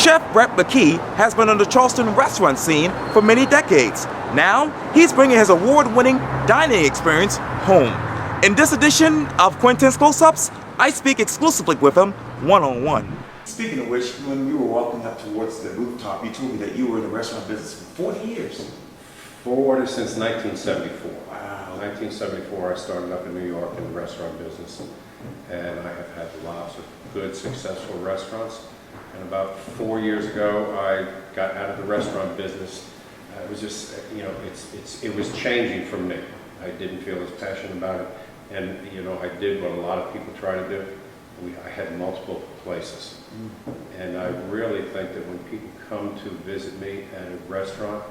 Chef Brett McKee has been on the Charleston restaurant scene for many decades. Now, he's bringing his award-winning dining experience home. In this edition of Quintin's Close-Ups, I speak exclusively with him one-on-one. Speaking of which, when you were walking up towards the rooftop, you told me that you were in the restaurant business for 40 years. Since 1974. Wow. 1974, I started up in New York in the restaurant business, and I have had lots of good, successful restaurants. And about 4 years ago, I got out of the restaurant business. It was just, it was changing for me. I didn't feel as passionate about it, and I did what a lot of people try to do. I had multiple places, and I really think that when people come to visit me at a restaurant,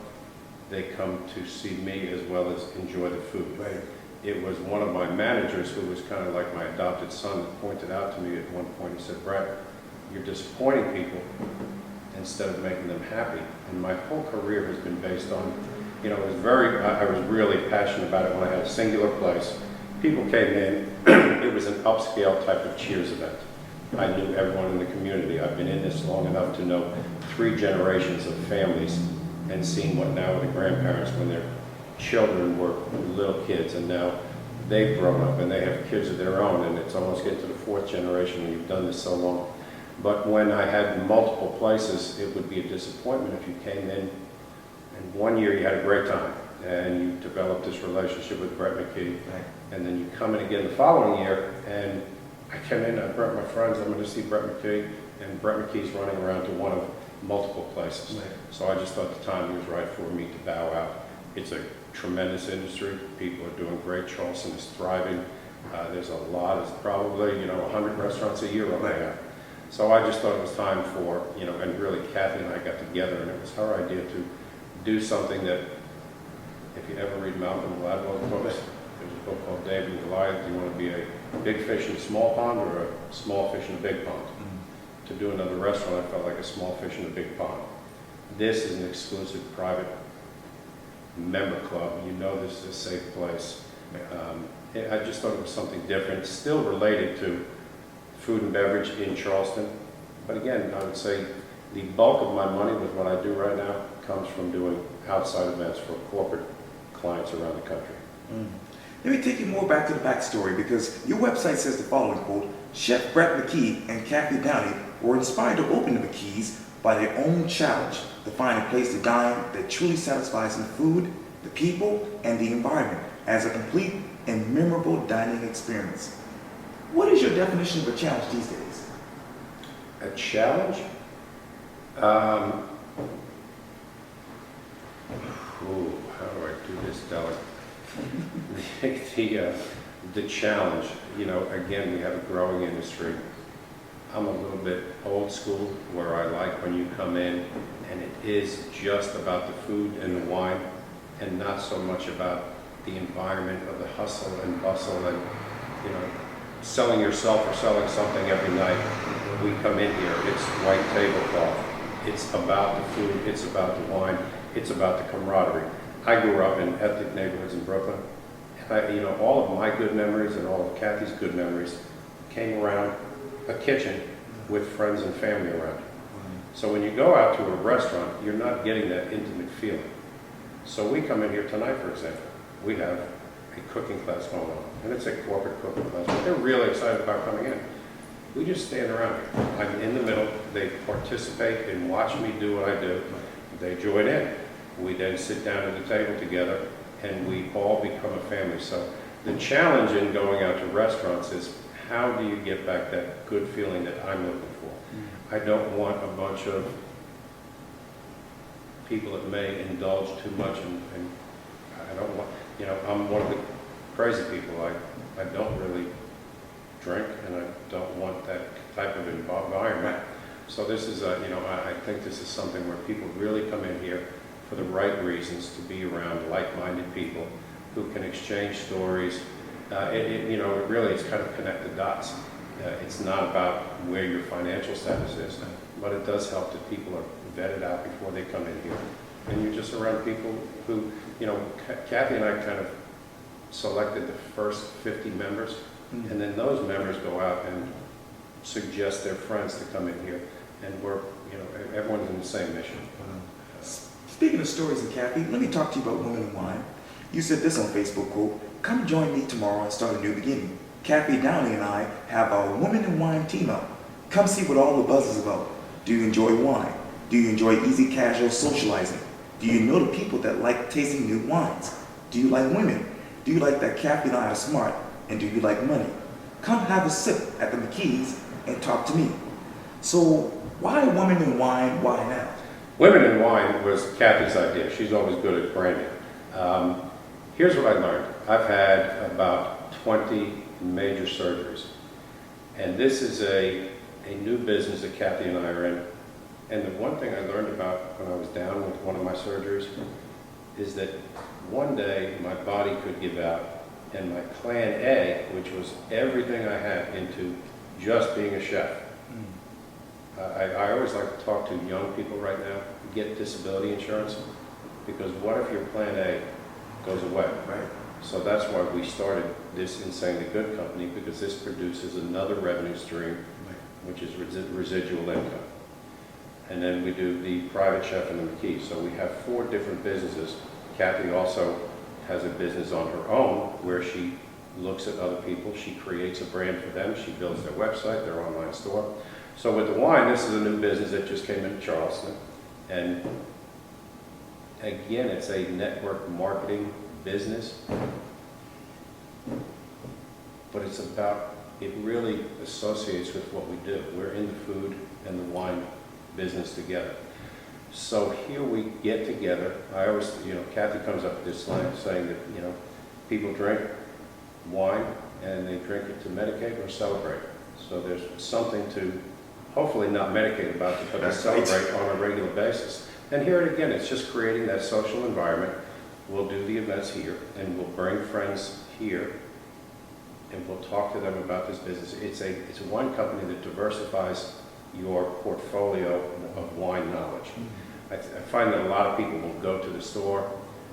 they come to see me as well as enjoy the food. Right. It was one of my managers, who was kind of like my adopted son, that pointed out to me at one point. He said, "Brett, you're disappointing people instead of making them happy." And my whole career has been based on, I was really passionate about it when I had a singular place. People came in, it was an upscale type of Cheers event. I knew everyone in the community. I've been in this long enough to know 3 generations of families and seen what now the grandparents, when their children were little kids, and now they've grown up and they have kids of their own, and it's almost getting to the 4th generation, and you've done this so long. But when I had multiple places, it would be a disappointment if you came in and one year you had a great time and you developed this relationship with Brett McKee, right, and then you come in again the following year, and I come in, I brought my friends, I'm going to see Brett McKee, and Brett McKee's running around to one of multiple places. Right. So I just thought the time was right for me to bow out. It's a tremendous industry. People are doing great. Charleston is thriving. There's a lot, it's probably 100 restaurants a year over there. So I just thought it was time for, and really Kathy and I got together, and it was her idea to do something that, if you ever read Malcolm Gladwell's books, there's a book called David and Goliath. Do you want to be a big fish in a small pond or a small fish in a big pond? To do another restaurant, I felt like a small fish in a big pond. This is an exclusive private member club. This is a safe place. I just thought it was something different, still related to food and beverage in Charleston. But again, I would say the bulk of my money with what I do right now comes from doing outside events for corporate clients around the country. Let me take you more back to the backstory, because your website says the following, quote, "Chef Brett McKee and Kathy Downey were inspired to open the McKees by their own challenge to find a place to dine that truly satisfies the food, the people, and the environment as a complete and memorable dining experience." What is your definition of a challenge these days? A challenge? How do I do this delicate? The challenge, again, we have a growing industry. I'm a little bit old school, where I like when you come in and it is just about the food and the wine, and not so much about the environment of the hustle and bustle and, selling yourself or selling something every night. When we come in here, it's white tablecloth. It's about the food, it's about the wine, it's about the camaraderie. I grew up in ethnic neighborhoods in Brooklyn. And all of my good memories and all of Kathy's good memories came around a kitchen with friends and family around. So when you go out to a restaurant, you're not getting that intimate feeling. So we come in here tonight, for example. We have a cooking class going on, and it's a corporate cooking class, but they're really excited about coming in. We just stand around here. I'm in the middle. They participate and watch me do what I do. They join in. We then sit down at the table together, and we all become a family. So the challenge in going out to restaurants is, how do you get back that good feeling that I'm looking for? I don't want a bunch of people that may indulge too much, and I don't want, I'm one of the crazy people. I don't really drink, and I don't want that type of environment. So this is, I think this is something where people really come in here for the right reasons, to be around like-minded people who can exchange stories. It really is kind of connect the dots. It's not about where your financial status is, but it does help that people are vetted out before they come in here. And you're just around people who, Kathy and I kind of selected the first 50 members, and then those members go out and suggest their friends to come in here. And we're, everyone's in the same mission. Speaking of stories and Kathy, let me talk to you about Women in Wine. You said this on Facebook, quote, "Come join me tomorrow and start a new beginning. Kathy Downey and I have our Women in Wine team up. Come see what all the buzz is about. Do you enjoy wine? Do you enjoy easy casual socializing? Do you know the people that like tasting new wines? Do you like women? Do you like that Kathy and I are smart? And do you like money? Come have a sip at the McKee's and talk to me." So why Women in Wine? Why now? Women in Wine was Kathy's idea. She's always good at branding. Here's what I learned. I've had about 20 major surgeries. And this is a new business that Kathy and I are in. And the one thing I learned about when I was down with one of my surgeries is that one day my body could give out, and my plan A, which was everything I had into just being a chef. I always like to talk to young people right now, get disability insurance, because what if your plan A goes away? Right. So that's why we started this Insanely Good company, because this produces another revenue stream, which is residual income. And then we do the private chef and the McKee. So we have 4 different businesses. Kathy also has a business on her own where she looks at other people. She creates a brand for them. She builds their website, their online store. So with the wine, this is a new business that just came into Charleston. And again, it's a network marketing business. But it's about, it really associates with what we do. We're in the food and the wine business together. So here we get together. I always, Kathy comes up with this line saying that, people drink wine and they drink it to medicate or celebrate. So there's something to hopefully not medicate about it, but to celebrate on a regular basis. And here again, it's just creating that social environment. We'll do the events here and we'll bring friends here and we'll talk to them about this business. It's a wine company that diversifies your portfolio of wine knowledge. I find that a lot of people will go to the store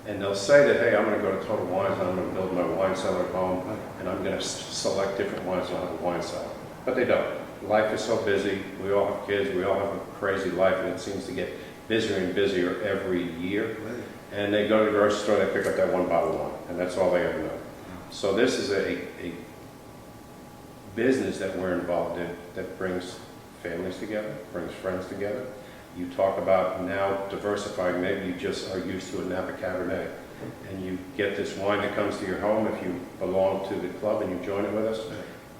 and they'll say that, hey, I'm going to go to Total Wines and I'm going to build my wine cellar at home and I'm going to select different wines and I'll have a wine cellar. But they don't. Life is so busy. We all have kids. We all have a crazy life and it seems to get busier and busier every year. And they go to the grocery store and they pick up that one bottle of wine and that's all they ever know. So this is a business that we're involved in that brings families together, brings friends together. You talk about now diversifying. Maybe you just are used to a Napa Cabernet and you get this wine that comes to your home if you belong to the club and you join it with us.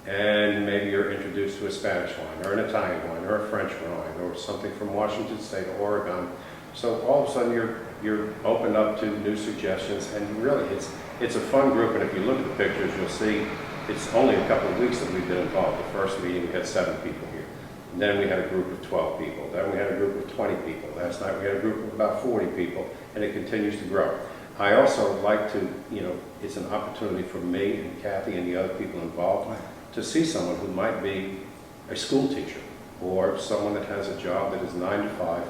And maybe you're introduced to a Spanish wine or an Italian wine or a French wine or something from Washington State or Oregon. So all of a sudden you're opened up to new suggestions and really it's a fun group. And if you look at the pictures, you'll see it's only a couple of weeks that we've been involved. The first meeting we had 7 people here. And then we had a group of 12 people. Then we had a group of 20 people. Last night we had a group of about 40 people, and it continues to grow. I also like to, it's an opportunity for me and Kathy and the other people involved to see someone who might be a school teacher or someone that has a job that is 9 to 5.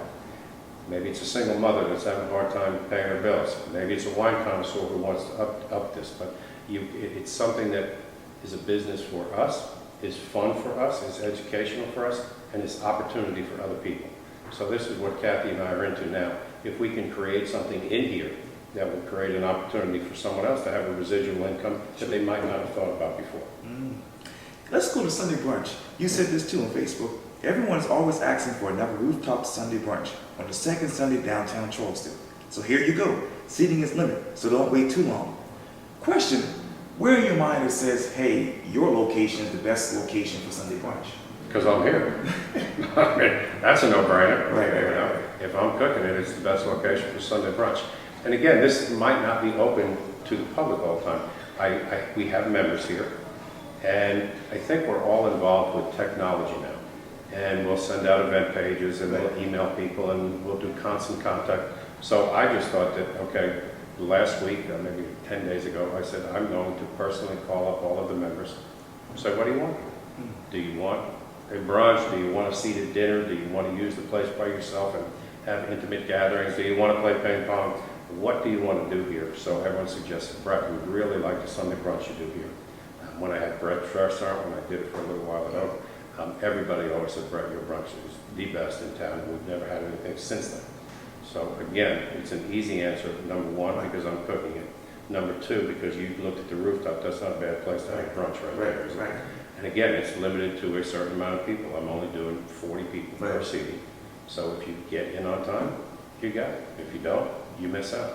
Maybe it's a single mother that's having a hard time paying her bills. Maybe it's a wine connoisseur who wants to up this. But it's something that is a business for us, is fun for us, is educational for us, and is opportunity for other people. So this is what Kathy and I are into now. If we can create something in here that will create an opportunity for someone else to have a residual income that they might not have thought about before. Let's go to Sunday brunch. You said this too on Facebook. Everyone's always asking for another rooftop Sunday brunch on the second Sunday downtown Charleston. So here you go. Seating is limited, so don't wait too long. Question, where in your mind it says, hey, your location is the best location for Sunday brunch? Because I'm here. I mean, that's a no-brainer. Right. If I'm cooking it, it's the best location for Sunday brunch. And again, this might not be open to the public all the time. We have members here, and I think we're all involved with technology now. And we'll send out event pages, and we'll email people, and we'll do constant contact. So I just thought that, okay, last week, or maybe 10 days ago, I said, I'm going to personally call up all of the members. So what do you want? Do you want a brunch? Do you want a seated dinner? Do you want to use the place by yourself and have intimate gatherings? Do you want to play ping pong? What do you want to do here? So everyone suggested, Brett, we really like the Sunday brunch you do here. When I had Brett Charleston, when I did it for a little while ago, Everybody always said, Brett, your brunch is the best in town, and we've never had anything since then. So again, it's an easy answer. Number one, because I'm cooking it. Number two, because you looked at the rooftop, that's not a bad place to have brunch right there, is it? Right. And again, it's limited to a certain amount of people. I'm only doing 40 people per Right. seating. So if you get in on time, you got it. If you don't, you miss out.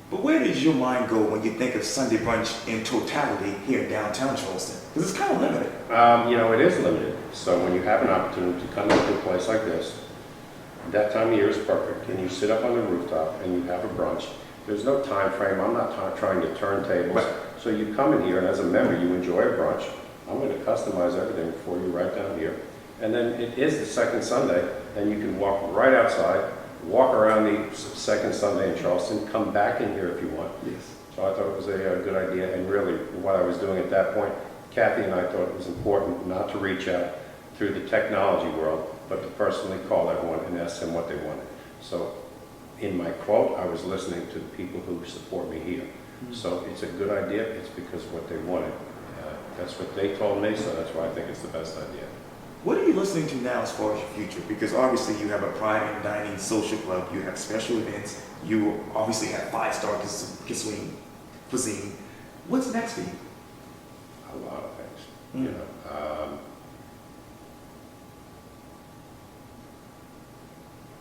But where does your mind go when you think of Sunday brunch in totality here in downtown Charleston? Because it's kind of limited. It is limited. So when you have an opportunity to come into a place like this, that time of year is perfect, and you sit up on the rooftop and you have a brunch. There's no time frame. I'm not trying to turn tables. Right. So you come in here, and as a member, you enjoy a brunch. I'm going to customize everything for you right down here. And then it is the second Sunday, and you can walk right outside, walk around the second Sunday in Charleston, come back in here if you want. Yes. So I thought it was a good idea, and really what I was doing at that point, Kathy and I thought it was important not to reach out through the technology world, but to personally call everyone and ask them what they wanted. So in my quote, I was listening to the people who support me here. So it's a good idea, it's because of what they wanted. That's what they told me, so that's why I think it's the best idea. What are you listening to now as far as your future? Because obviously you have a private dining social club, you have special events, you obviously have five-star cuisine. What's next for you? A lot of things, you know.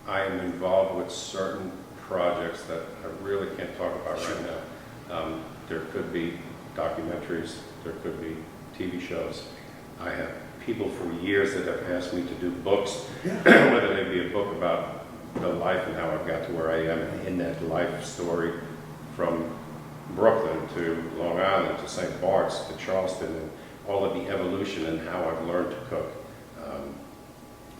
I am involved with certain projects that I really can't talk about right now. There could be documentaries, there could be TV shows. I have people for years that have asked me to do books, whether they be a book about the life and how I've got to where I am in that life story, from Brooklyn to Long Island to St. Bart's to Charleston, and all of the evolution and how I've learned to cook.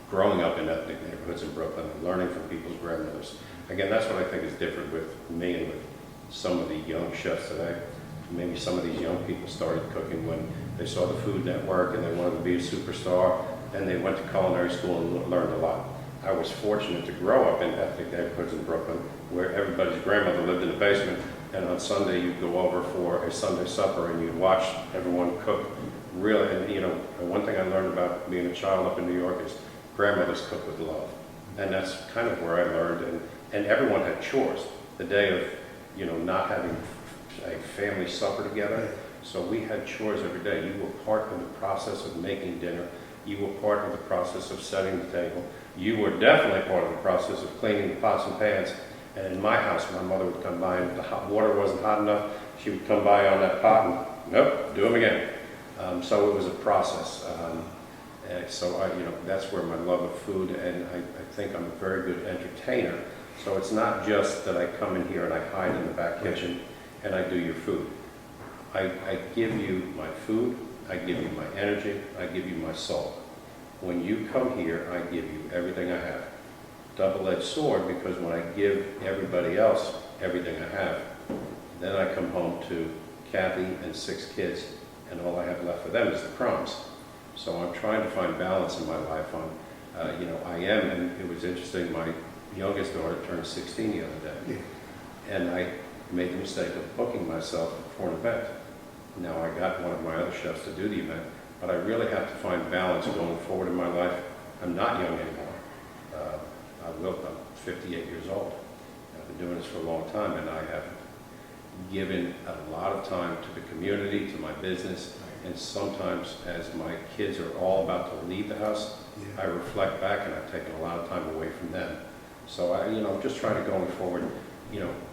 Growing up in ethnic neighborhoods in Brooklyn and learning from people's grandmothers. Again, that's what I think is different with me and with some of the young chefs today. Maybe some of these young people started cooking when they saw the Food Network and they wanted to be a superstar, and they went to culinary school and learned a lot. I was fortunate to grow up in ethnic neighborhoods in Brooklyn where everybody's grandmother lived in the basement, and on Sunday you'd go over for a Sunday supper and you'd watch everyone cook. Really, and you know, one thing I learned about being a child up in New York is grandmothers cook with love. And that's kind of where I learned, and everyone had chores. The day of, you know, not having a family supper together, so we had chores every day. You were part of the process of making dinner. You were part of the process of setting the table. You were definitely part of the process of cleaning the pots and pans. And in my house, my mother would come by, and if the hot water wasn't hot enough, she would come by on that pot and, nope, do them again. So it was a process. That's where my love of food, and I think I'm a very good entertainer. So it's not just that I come in here and I hide in the back kitchen and I do your food. I give you my food, I give you my energy, I give you my soul. When you come here, I give you everything I have. Double-edged sword, because when I give everybody else everything I have, then I come home to Kathy and 6 kids, and all I have left for them is the crumbs. So I'm trying to find balance in my life on, and it was interesting, my youngest daughter turned 16 the other day, and I made the mistake of booking myself for an event. Now I got one of my other chefs to do the event, but I really have to find balance going forward in my life. I'm not young anymore. I'm 58 years old. I've been doing this for a long time, and I have given a lot of time to the community, to my business, and sometimes as my kids are all about to leave the house, I reflect back and I've taken a lot of time away from them. So I'm just trying to, going forward,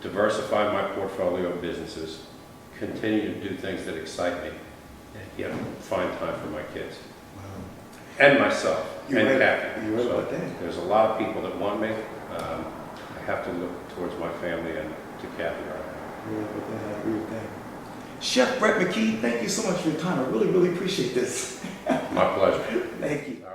diversify my portfolio of businesses, continue to do things that excite me, and find time for my kids. And myself, and Kathy. So there's a lot of people that want me. I have to look towards my family and to Kathy right now. I agree with that. Chef Brett McKee, thank you so much for your time. I really, really appreciate this. My pleasure. Thank you.